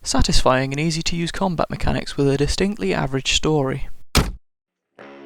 Satisfying and easy to use combat mechanics with a distinctly average story.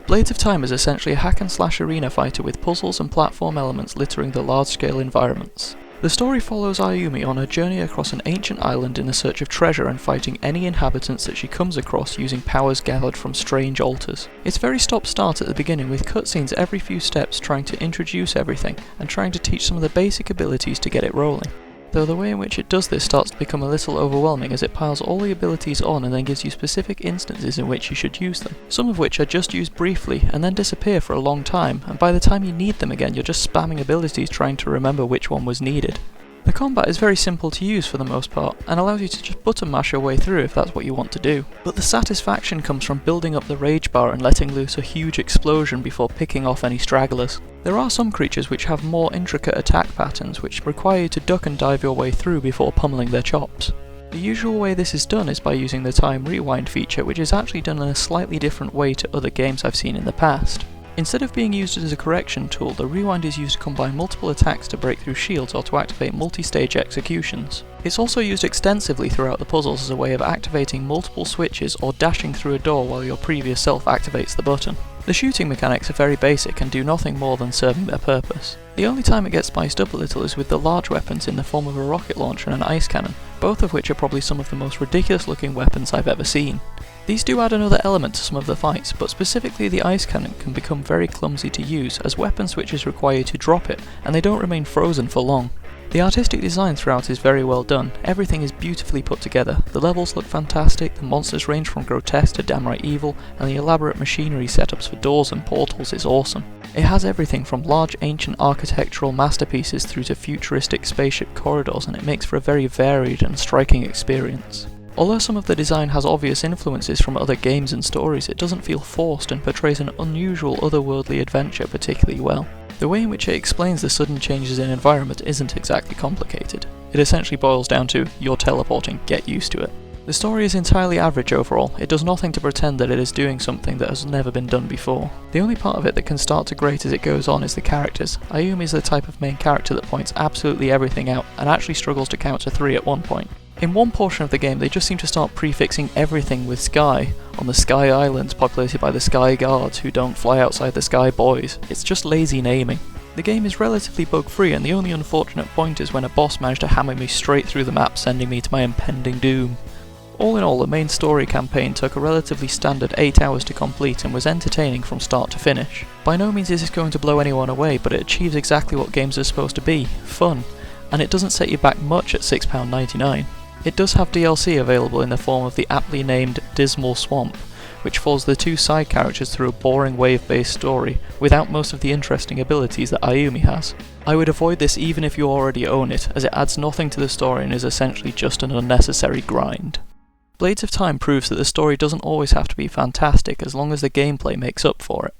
Blades of Time is essentially a hack-and-slash arena fighter with puzzles and platform elements littering the large-scale environments. The story follows Ayumi on her journey across an ancient island in the search of treasure and fighting any inhabitants that she comes across using powers gathered from strange altars. It's very stop-start at the beginning with cutscenes every few steps trying to introduce everything and trying to teach some of the basic abilities to get it rolling. Though the way in which it does this starts to become a little overwhelming as it piles all the abilities on and then gives you specific instances in which you should use them, some of which are just used briefly and then disappear for a long time, and by the time you need them again you're just spamming abilities trying to remember which one was needed. The combat is very simple to use for the most part, and allows you to just button mash your way through if that's what you want to do. But the satisfaction comes from building up the rage bar and letting loose a huge explosion before picking off any stragglers. There are some creatures which have more intricate attack patterns which require you to duck and dive your way through before pummeling their chops. The usual way this is done is by using the time rewind feature, which is actually done in a slightly different way to other games I've seen in the past. Instead of being used as a correction tool, the rewind is used to combine multiple attacks to break through shields or to activate multi-stage executions. It's also used extensively throughout the puzzles as a way of activating multiple switches or dashing through a door while your previous self activates the button. The shooting mechanics are very basic and do nothing more than serving their purpose. The only time it gets spiced up a little is with the large weapons in the form of a rocket launcher and an ice cannon, both of which are probably some of the most ridiculous looking weapons I've ever seen. These do add another element to some of the fights, but specifically the ice cannon can become very clumsy to use as weapon switches require you to drop it, and they don't remain frozen for long. The artistic design throughout is very well done, everything is beautifully put together, the levels look fantastic, the monsters range from grotesque to downright evil, and the elaborate machinery setups for doors and portals is awesome. It has everything from large ancient architectural masterpieces through to futuristic spaceship corridors, and it makes for a very varied and striking experience. Although some of the design has obvious influences from other games and stories, it doesn't feel forced and portrays an unusual otherworldly adventure particularly well. The way in which it explains the sudden changes in environment isn't exactly complicated. It essentially boils down to, you're teleporting, get used to it. The story is entirely average overall, it does nothing to pretend that it is doing something that has never been done before. The only part of it that can start to grate as it goes on is the characters. Ayumi is the type of main character that points absolutely everything out, and actually struggles to count to 3 at one point. In one portion of the game they just seem to start prefixing everything with Sky, on the Sky Islands populated by the Sky Guards who don't fly outside the Sky Boys. It's just lazy naming. The game is relatively bug free and the only unfortunate point is when a boss managed to hammer me straight through the map, sending me to my impending doom. All in all, the main story campaign took a relatively standard 8 hours to complete and was entertaining from start to finish. By no means is this going to blow anyone away, but it achieves exactly what games are supposed to be, fun, and it doesn't set you back much at £6.99. It does have DLC available in the form of the aptly named Dismal Swamp, which follows the 2 side characters through a boring wave-based story, without most of the interesting abilities that Ayumi has. I would avoid this even if you already own it, as it adds nothing to the story and is essentially just an unnecessary grind. Blades of Time proves that the story doesn't always have to be fantastic as long as the gameplay makes up for it.